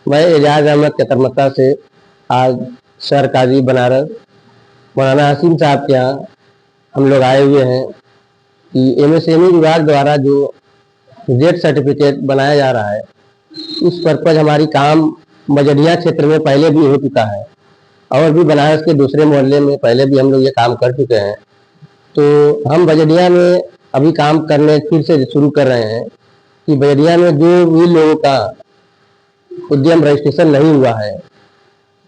मैं एजाज अहमद चतरमत्ता से आज शहर काजी बनारस मौलाना हसीम साहब के यहाँ हम लोग आए हुए हैं कि एमएसएमई विभाग द्वारा जो जेड सर्टिफिकेट बनाया जा रहा है उस पर्पज हमारी काम मजरिया क्षेत्र में पहले भी हो चुका है और भी बनारस के दूसरे मोहल्ले में पहले भी हम लोग ये काम कर चुके हैं। तो हम बजरिया में अभी काम करने फिर से शुरू कर रहे हैं कि बजरिया में जो भी लोगों का उद्यम रजिस्ट्रेशन नहीं हुआ है,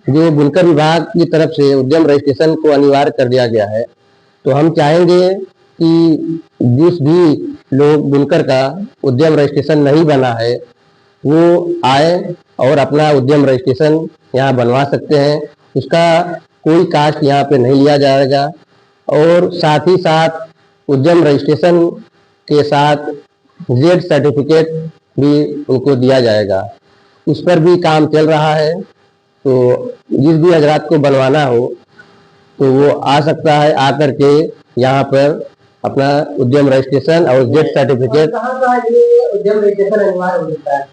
जो बुनकर विभाग की तरफ से उद्यम रजिस्ट्रेशन को अनिवार्य कर दिया गया है, तो हम चाहेंगे कि जिस भी लोग बुनकर का उद्यम रजिस्ट्रेशन नहीं बना है वो आए और अपना उद्यम रजिस्ट्रेशन यहाँ बनवा सकते हैं। उसका कोई कास्ट यहाँ पे नहीं लिया जाएगा और साथ ही साथ उद्यम रजिस्ट्रेशन के साथ जेड सर्टिफिकेट भी उनको दिया जाएगा। उस पर भी काम चल रहा है, तो जिस भी हजरात को बनवाना हो तो वो आ सकता है, आकर के यहाँ पर अपना उद्यम रजिस्ट्रेशन और जेड सर्टिफिकेट। उद्यम रजिस्ट्रेशन अनिवार्य होता है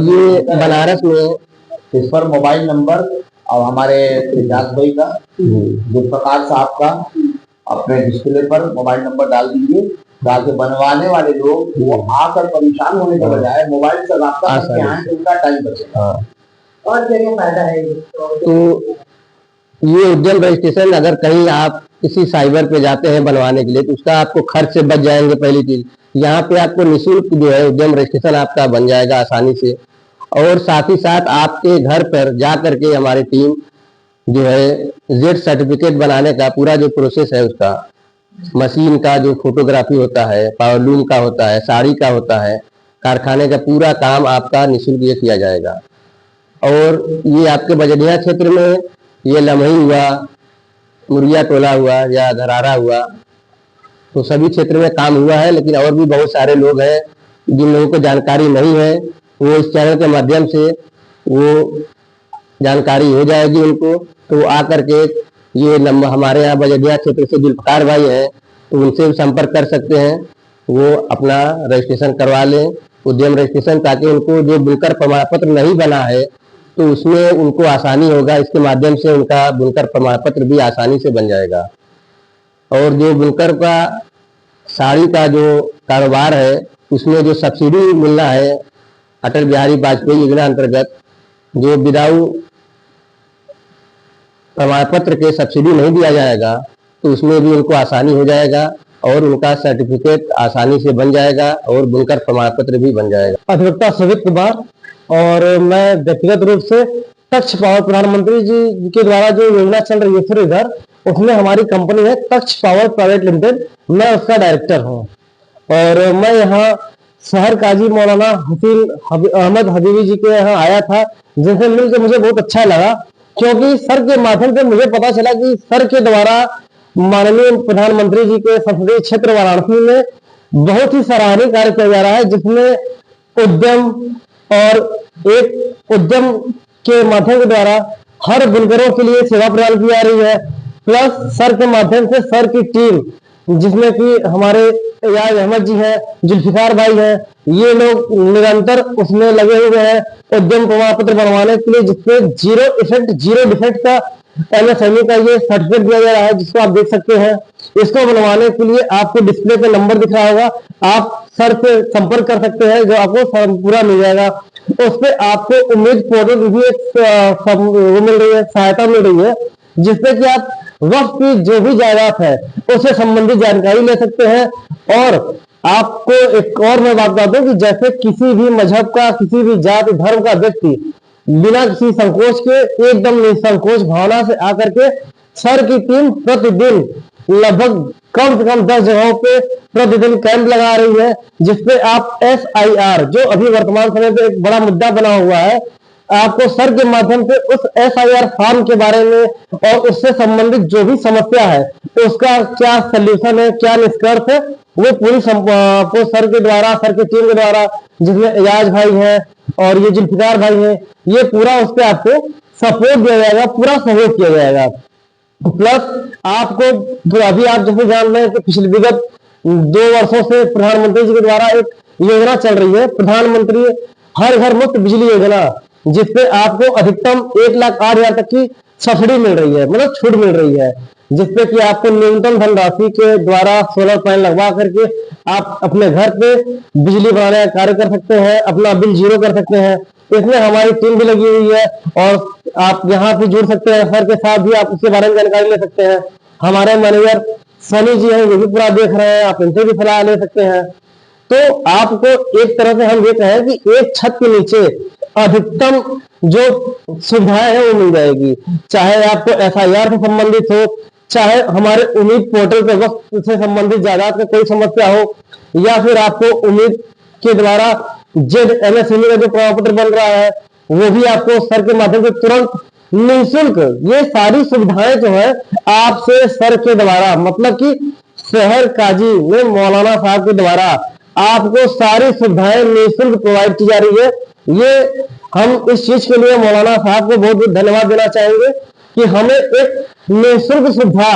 ये बनारस में। इस पर मोबाइल नंबर और हमारे एजाज भाई का, गुलप्रकाश साहब का अपने डिस्प्ले पर मोबाइल नंबर डाल दीजिए, ताकि बनवाने वाले लोग वो आकर परेशान होने के बजाय मोबाइल से रास्ता करके आए तो उनका टाइम बचेगा और क्या फायदा है। तो ये उद्यम रजिस्ट्रेशन अगर कहीं आप किसी साइबर पे जाते हैं बनवाने के लिए तो उसका आपको खर्च से बच जाएंगे। पहली चीज यहाँ पे आपको निःशुल्क जो है उद्यम रजिस्ट्रेशन आपका बन जाएगा आसानी से, और साथ ही साथ आपके घर पर जा करके हमारी टीम जो है जेड सर्टिफिकेट बनाने का पूरा जो प्रोसेस है उसका, मशीन का जो फोटोग्राफी होता है, पावरलूम का होता है, साड़ी का होता है, कारखाने का पूरा काम आपका निःशुल्क ये किया जाएगा। और ये आपके बजरिया क्षेत्र में ये लम्ही हुआ, मुरिया टोला हुआ या धरारा हुआ, तो सभी क्षेत्र में काम हुआ है। लेकिन और भी बहुत सारे लोग हैं जिन लोगों को जानकारी नहीं है, वो इस चैनल के माध्यम से वो जानकारी हो जाएगी उनको, तो आकर के ये हमारे यहाँ बजरिया क्षेत्र से जुल्फकार भाई हैं तो उनसे भी संपर्क कर सकते हैं, वो अपना रजिस्ट्रेशन करवा लें उद्यम रजिस्ट्रेशन, ताकि उनको जो बुनकर प्रमाण पत्र नहीं बना है तो उसमें उनको आसानी होगा। इसके माध्यम से उनका बुनकर प्रमाण पत्र भी आसानी से बन जाएगा। और जो बुनकर का साड़ी का जो कारोबार है उसमें जो सब्सिडी मिलना है अटल बिहारी वाजपेयी योजना अंतर्गत, जो विदाउट प्रमाण पत्र के सब्सिडी नहीं दिया जाएगा तो उसमें भी उनको आसानी हो जाएगा और उनका सर्टिफिकेट आसानी से बन जाएगा और बुनकर प्रमाण पत्र भी बन जाएगा। अधिवक्ता सुमित कुमार, और मैं व्यक्तिगत रूप से तक्ष पावर प्रधानमंत्री जी के द्वारा जो योजना चल रही है फिर इधर, उसमें हमारी कंपनी है तक्ष पावर प्राइवेट लिमिटेड, मैं उसका डायरेक्टर हूँ। और मैं यहाँ शहर काजी मौलाना अहमद हबीबी जी के यहाँ आया था, जिनसे मिलकर मुझे बहुत अच्छा लगा, क्योंकि सर के माध्यम से मुझे पता चला कि सर के द्वारा माननीय प्रधानमंत्री जी के संसदीय क्षेत्र वाराणसी में बहुत ही सराहनीय कार्य किया जा रहा है, जिसमें उद्यम और एक उद्यम के माध्यम के द्वारा हर बुनकरों के लिए सेवा प्रदान की जा रही है। प्लस सर के माध्यम से सर की टीम, जिसमें कि हमारे एजाज अहमद जी हैं, जुल्फिकार भाई हैं, ये लोग निरंतर उसमें लगे हुए हैं उद्यम प्रमाण पत्र बनवाने के लिए, जिससे जीरो डिफेक्ट का एमएसएमई का ये सर्टिफिकेट दिया जा रहा है, जिसको आप देख सकते हैं। इसको बनवाने के लिए आपको डिस्प्ले पे नंबर दिख रहा होगा, आप सर से संपर्क कर सकते हैं, जो आपको पूरा मिल जाएगा। उस पर आपको उम्मीद पोर्टल भी एक मिल रही है, सहायता मिल रही है, जिससे कि आप वक्त की जो भी जायदाद है उससे संबंधित जानकारी ले सकते हैं। और आपको एक और मैं बात बता दूं कि जैसे किसी भी मजहब का, किसी भी जाति धर्म का व्यक्ति बिना किसी संकोच के, एकदम निसंकोच भावना से आकर के सर की टीम प्रतिदिन लगभग कम से कम 10 जगहों पे प्रतिदिन कैंप लगा रही है, जिसपे आप SIR, जो अभी वर्तमान समय पे एक बड़ा मुद्दा बना हुआ है, आपको सर के माध्यम से उस SIR फॉर्म के बारे में और उससे संबंधित जो भी समस्या है उसका क्या सलूशन है, क्या निष्कर्ष है, वो पूरी को सर के द्वारा, सर की टीम के द्वारा, जिसमें एजाज भाई हैं और ये जुल्फिकार भाई हैं, ये पूरा उस पर आपको सपोर्ट दिया जाएगा, पूरा सहयोग किया जाएगा। प्लस आपको तो अभी आप जैसे जान रहे हैं कि पिछले विगत 2 वर्षों से प्रधानमंत्री जी के द्वारा एक योजना चल रही है, प्रधानमंत्री हर घर मुफ्त बिजली योजना, जिसपे आपको अधिकतम 1,08,000 तक की सब्सिडी मिल रही है, मतलब छूट मिल रही है, जिसपे कि आपको न्यूनतम धनराशि के द्वारा सोलर पैनल लगवा करके आप अपने घर पे बिजली बनाने का कार्य कर सकते हैं, अपना बिल जीरो कर सकते हैं। इसमें हमारी टीम भी लगी हुई है और आप यहाँ पे जुड़ सकते हैं, सर के साथ भी आप उसके बारे में जानकारी ले सकते हैं। हमारे मैनेजर सनी जी हैं, वो भी पूरा देख रहे हैं, आप इनसे भी सलाह ले सकते हैं। तो आपको एक तरह से हम ये कहें कि एक छत के नीचे अधिकतम जो सुविधाएं हैं वो मिल जाएगी, चाहे आपको FIR से संबंधित हो, चाहे हमारे उम्मीद पोर्टल पे वक्त से संबंधित जायदाद में कोई समस्या हो, या फिर आपको उम्मीद के द्वारा ZMSME का जो प्रमाण पत्र बन रहा है वो भी आपको सर के माध्यम से तुरंत निःशुल्क, ये सारी सुविधाएं जो है आपसे सर के द्वारा, मतलब कि शहर काजी में मौलाना साहब के द्वारा आपको सारी सुविधाएं निःशुल्क प्रोवाइड की जा रही है। ये हम इस चीज के लिए मौलाना साहब को बहुत बहुत धन्यवाद देना चाहेंगे कि हमें एक निःशुल्क सुविधा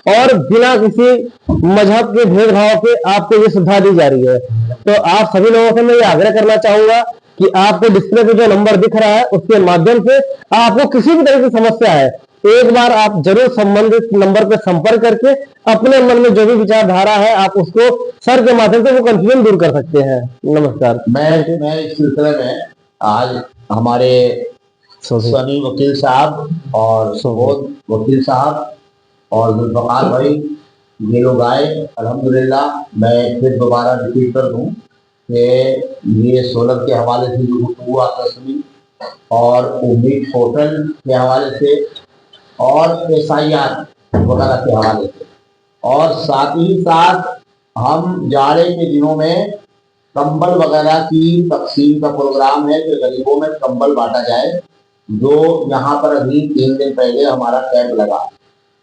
और बिना किसी मजहब के भेदभाव के आपको ये सुविधा दी जा रही है। तो आप सभी लोगों से मैं ये आग्रह करना चाहूंगा कि आपको डिस्प्ले पे जो नंबर दिख रहा है उसके माध्यम से आपको किसी भी तरह की समस्या है, एक बार आप जरूर संबंधित नंबर पर संपर्क करके अपने मन में जो भी विचारधारा है आप उसको सर के माध्यम से वो कंफ्यूजन दूर कर सकते हैं। नमस्कार। मैं इस सिलसिले में आज हमारे सनी वकील साहब और सुबोध वकील साहब और जुल्फकार भाई ये लोग आए, अल्हम्दुलिल्लाह। मैं फिर दोबारा रिपीट कर दूं कि ये सोलर के हवाले से जो हुआ तस्वीर और उम्मीद पोर्टल के हवाले से और SIR वगैरह के हवाले से, और साथ ही साथ हम जाड़े के दिनों में कंबल वगैरह की तकसीम का प्रोग्राम है कि गरीबों में कंबल बांटा जाए, जो यहाँ पर अभी 3 दिन पहले हमारा कैंप लगा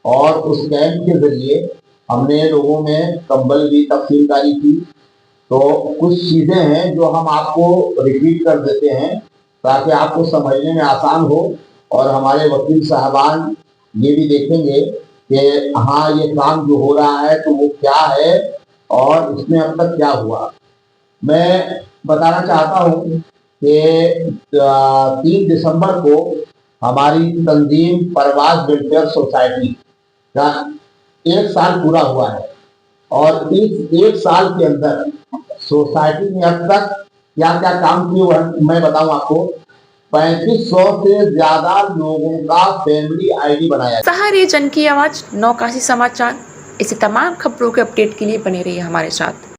और उस कैंप के जरिए हमने लोगों में कंबल की तकसीमकारी की। तो कुछ चीजें हैं जो हम आपको रिपीट कर देते हैं ताकि आपको समझने में आसान हो, और हमारे वकील साहबान ये भी देखेंगे कि हाँ ये काम जो हो रहा है तो वो क्या है और इसमें अब तक क्या हुआ। मैं बताना चाहता हूँ कि 3 दिसंबर को हमारी तंजीम परवाज वेलफेयर सोसाइटी का 1 साल पूरा हुआ है, और इस 1 साल के अंदर सोसाइटी ने अब तक क्या क्या काम किए मैं बताऊं आपको। 3500 से ज्यादा लोगों का फैमिली ID बनाया। सहारे जन की आवाज, नौकाशी समाचार। इसी तमाम खबरों के अपडेट के लिए बने रहिए हमारे साथ।